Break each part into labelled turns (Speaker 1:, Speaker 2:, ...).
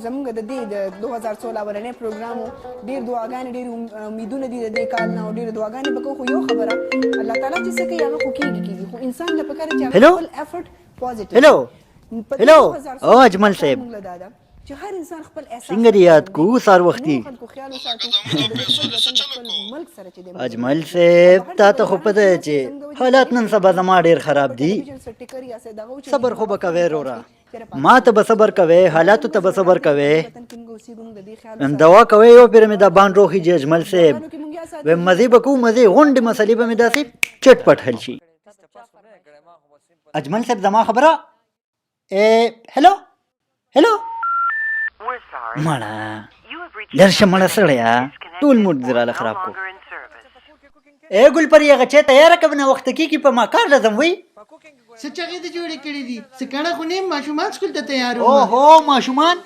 Speaker 1: زموږ د دې د 2016 ورنې پروګرام ډیر دعاګانې ډیر امیدونه دي د دې کال نه ډیر دعاګانې به خو یو خبره الله تعالی چې څه کوي هغه خو کیږي خو انسان له پکاره چې خپل افورت پوزټیو
Speaker 2: هلو او اجمل صاحب
Speaker 1: چې هر انسان خپل احساس
Speaker 2: څنګه دی یاد کو سار وختي اجمل صاحب تا ته خو پته چې حالات نن سبا زما ډیر خراب دي صبر خو به کوې رورا ما ته به صبر کوې حالاتو ته به صبر کوې دوا کوې یو پیر مې دا باندې روخي چې اجمل صاحب و مزه به کو مزه غونډې مسلې به مې داسې چټ پټ حل شي اجمل صاحب زما خبره هلو مړه درشه مړه سړیا ټول موډ دراله خراب کو ګل پرې هغه چې تیار کبنه وخت کې په ما کار لازم وي
Speaker 3: څه چغې د جوړې کړې دي څه کڼه خو نیم ماشومان سکول ته تیار
Speaker 2: او هو ماشومان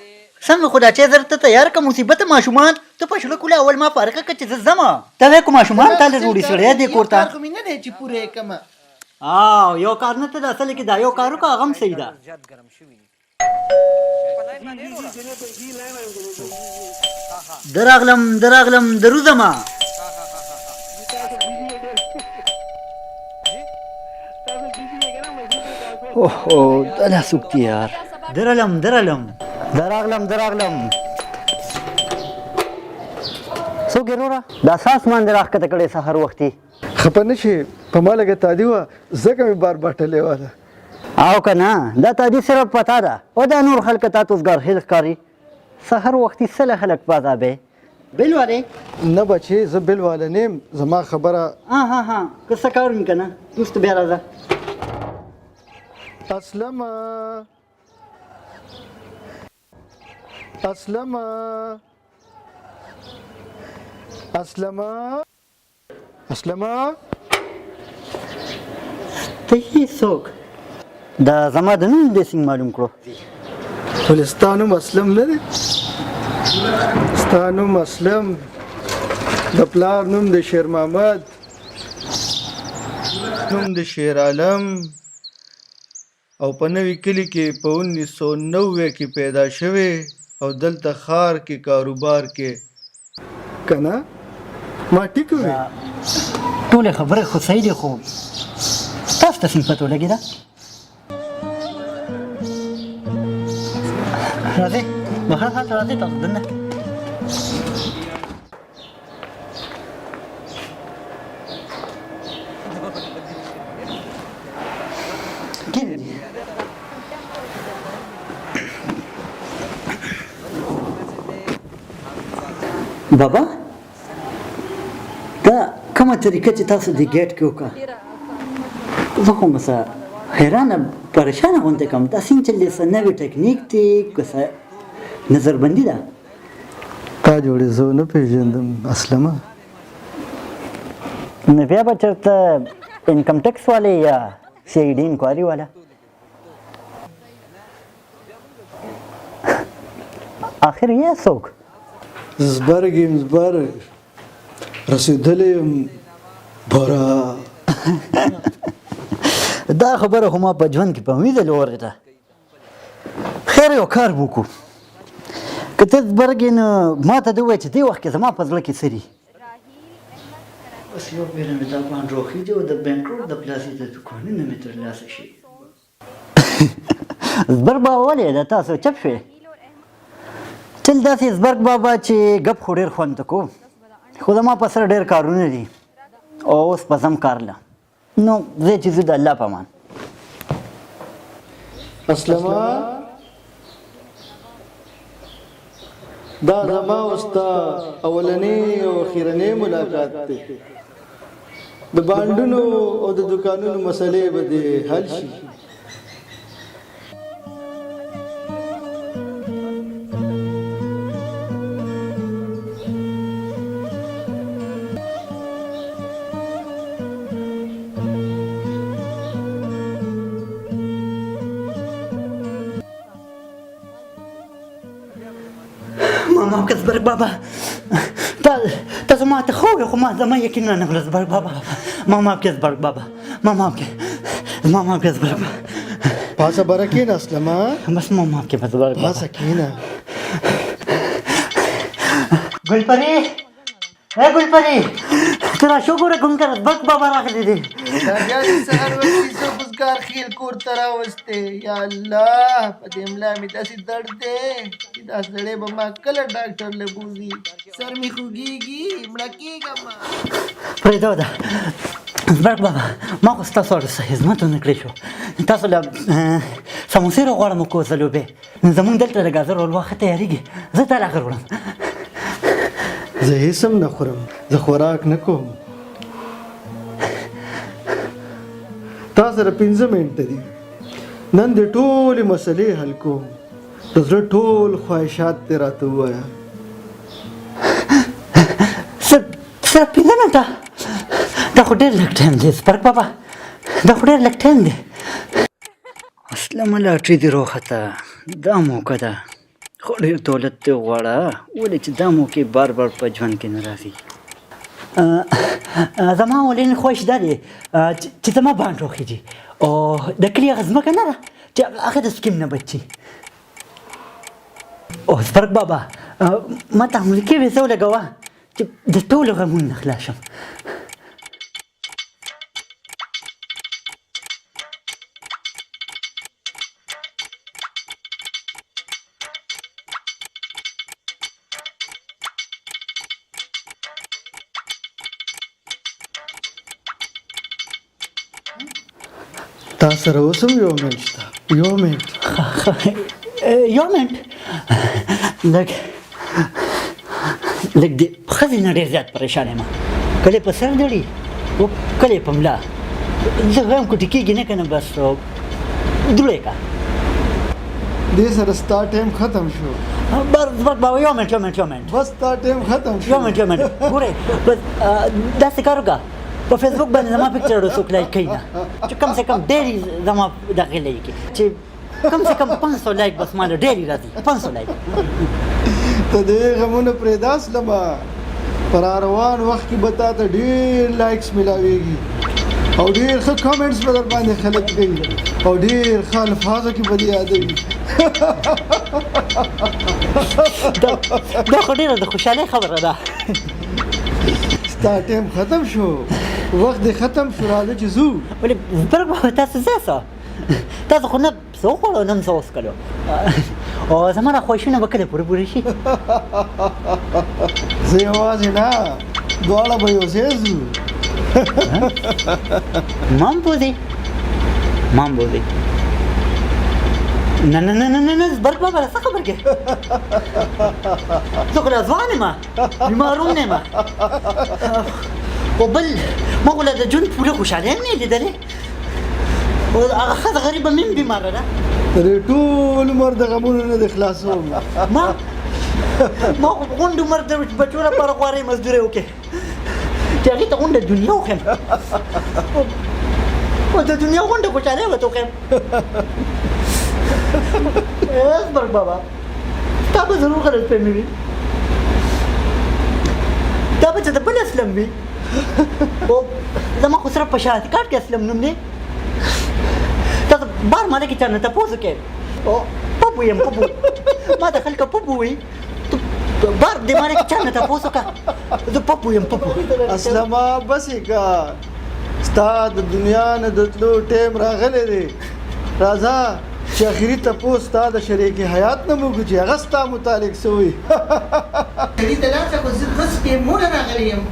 Speaker 2: څنګه خدا چې درته تیار کا مصیبت ماشومان ته پښلو کوله اول ما فارقه کچ زما ته کو ماشومان ته جوړی سړیا دی کوړتا
Speaker 3: خو مینه نه چې پوره کما
Speaker 2: یو کار نه ته اصل کې دا یو کارو کا غم صحیح ده دراغلم دروزما اوه دا سوکتی یار درالم سو ګرورا دا ساس مان دراخ کته کړي سحر وختي
Speaker 4: خپه نشي په ما لګه تادی و زکه مې بار باټلې واله
Speaker 2: او کنه دا تادی صرف پتا ده او دا نور خلک ته توسګر هیل کاری سحر وختي سله خلک بازابه بل واره
Speaker 4: نه بچي زه بل واله نیم زما خبره
Speaker 2: ها کس کار مې کنه دوست بیا راځه
Speaker 4: اسلمه
Speaker 2: ته هیڅ څوک دا زما د نوم دې څنګه معلوم کړو
Speaker 4: ولستانو مسلم نه دی ستانو مسلم د پلار نوم د شیر محمد نوم د شیر عالم او په نوي کلی کې په 1990 کې پیدا شوی او دلته خار کې کاروبار کې کنه ما ټیک وې
Speaker 2: ټول خبره خو صحیح دي خو تاسو ته څنګه پته ولګی دا راځي بهر حال راځي تاسو دنه بابا دا کومه طریقه چې تاسو د ګیټ کې وکړه زه خو مسا حیرانه پریشانه غونډه کوم دا څنګه چې لسه نوې ټیکنیک دی کوسه نظربندي ده
Speaker 4: تا جوړې زه نه پیژندم اسلمه
Speaker 2: نو بیا به چېرته انکم ټیکس والے یا سی آی ډي انکوایري والا آخر یې څوک
Speaker 4: زبرګ رسیدلی یم بورا
Speaker 2: دا خبره خو ما په ژوند کې په امیده واورېده خیر یو کار وکړو که ته زبرګ یې نو ما ته دې ووایه چې دې وخت کې زما په زړه کې څه دي بس یو پیره مې دا باندې روخي دي او د بینکروټ د پلاسې د دوکانونه مې ترلاسه شي زبرګ بابا ولې ده تاسو چپ شوې تل داسې زبرګ بابا چې ګپ خو ډېر خوند کو خو زما په سره ډېر کارونه دي او اوس په ځم کار له نو زه چې زه د الله په امان
Speaker 4: اسلمه دا زما اوستا اولنی او اخیرنی ملاقات دی د بانډونو او د دکانونو مسلې به دې حل شي
Speaker 2: ماما زبرګ بابا تا زما ته خو خو ما زما یقین نه غل زبرګ بابا ماما زبرګ بابا ماما زبرګ
Speaker 4: پاسه برکین اسلمه
Speaker 2: بس ماما زبرګ
Speaker 4: پاسه کینا
Speaker 2: ګلپری ګلپری ترا شکر کوم کړه بک بابا راغلی دی
Speaker 3: دا بیا د سهار وختي زه بزګار خیل کور ته راوستې یا الله په دې ملا مې داسې درد دی چې دا سړی به ما کله ډاکټر له بوځي سر مې خوږېږي مړه کېږم
Speaker 2: پرېږده ده بک بابا ما خو ستاسو اړه څه خدمتونه کړی شو تاسو له سموسې راغواړم کوزلوبې زمونږ دلته د ګازر حلوا ښه تیارېږي زه تا راغر وړم
Speaker 4: زه هیڅ هم نه خورم زه خوراک نه کوم تا سره 5 منټه دي نن دې ټولې مسلې حل کوم د زړه ټول خواهشات دې راته ووایه
Speaker 2: سر 5 منټه دا خو ډېر لږ ټایم دی سپرک بابا دا خو ډېر لږ ټایم دی اصله ملاټري دې راوخته دا موقع ده خو ډېر دولت دې غواړه ولې چې دا موقع بار بار په ژوند کې نه راځي زما اولین خواهش دا دی چې زما بانډ راخېږي او د کلي هغه ځمکه نه ده چې هغه د سکیم نه بچي او سپرک بابا ما ته امریکې ویزه ولګوه چې د ټولو غمونو نه خلاص شم
Speaker 4: تا سره اوس هم یو منټ شته یو منټ
Speaker 2: یو منټ لږ د ښځې نه ډېر زیات پریشان یم کله په سر دړي او کله په ملا زه غم کوټې کېږي نه که نه بس دروړی کا
Speaker 4: دې سره ستا ټایم ختم شو
Speaker 2: بس بابا یو منټ
Speaker 4: بس ستا ټایم ختم شو
Speaker 2: یو منټ ګورئ بس داسې کار وکړه په فیسبوک باندې زما پکچر څوک لایک کوي نه چې کم سے کم ډېرې زما دغې لایک چې کم سے کم 500 لایک بس ماله ډېرې راځي 500 لایک
Speaker 4: ته دې غمونه پرېږده اسلمه په راروان وخت کې به تا ته ډېر لایکس میلاویږي او ډېر ښه کامنټس به در باندې خلک کوي او ډېر ښه الفاظو کې به دې یادوي
Speaker 2: دا خو ډېره د خوشحالۍ خبره ده
Speaker 4: ستا ټایم ختم شو وخت دې ختم شو راځه چې ځو
Speaker 2: ولې زبرګ بابا تاسو ځه تاسو خو نه څه وخوړو نه م څه وڅښلو او زما دا خواهشونه به کله پوره پوره شي
Speaker 4: زه یوازې نه دواړه به یو ځای ځو
Speaker 2: مام بوځي نه زبرګ بابا څه خبر کې زه خو لا ځوان یم بیمارون نه یم او بل ما خو لا د ژوند پوره خوشحالي هم نه لیدلې او هغه ښځه غریبه مې هم بیماره ده
Speaker 4: ترې ټول عمر د غمونو نه دې خلاصوم
Speaker 2: ما خو غونډ عمر د بچو لپاره غواړی مزدورۍ وکړې چې هغې ته غونډه دنیا وښیم او د دنیا غونډه خوشحالۍ ورته وښیم زبرګ بابا تا به ضرور غلط فهمي وي دا به چې د بل اسلم وي او زما خو صرف په شهادت کارت کې اسلم نوم دی تاسو بار ماله کې چا نه تپوس وکړئ او پپو یم پپو ما د خلکو پپو وایي بار دې ماله کې چا نه تپوس وکړه زه پپو یم پپو
Speaker 4: اسلمه بس یې که ستا د دنیا نه د تلو ټایم راغلی دی راځه چې اخري تپوس ستا د شریک حیات نه موږ چې هغه ستا متعلق څه وي
Speaker 3: سړي ته لاړ شه خو زه بس ټیمونه راغلی یم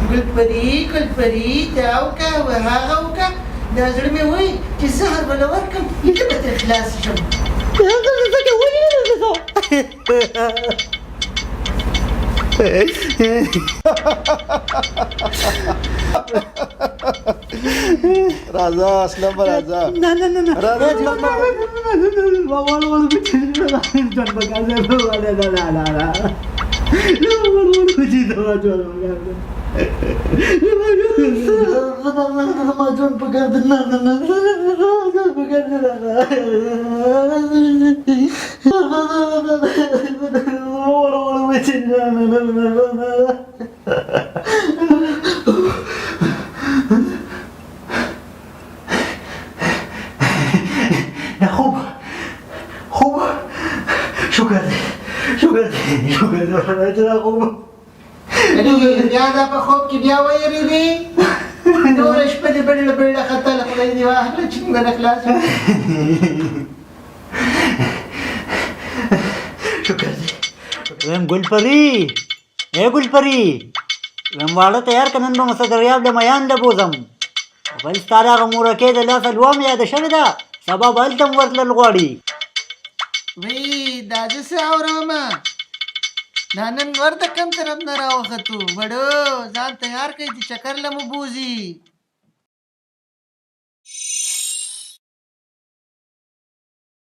Speaker 3: ګلپري دا وکړه و هغه وکړه دا زړه مې وایي چې زهر به له ورکړم زه به ترې خلاص شم
Speaker 4: راځه اسلمه راځه
Speaker 2: نه
Speaker 4: راځه
Speaker 2: خوب شکر دی شکر دی خو
Speaker 3: بیا دا په خوب کې بیا ویرېدې نوره شپه دې بډړه بډړه ختله خدای دې واخله چې موږ نه خلاص
Speaker 2: شکر دی ویم ګلپري ګلپري ویم واړه تیار که نن به مسه دریاب له میان له بوځم بل ستا د هغه مورکۍ د لاسه لوه مې یاده شوې ده سبا به هلته هم ورتلل غواړي
Speaker 3: وی دا زه څه اورم دا نن ور د کوم طرف نه راوختو بډو ځان تیار کړئ چې چکر له مو بوځي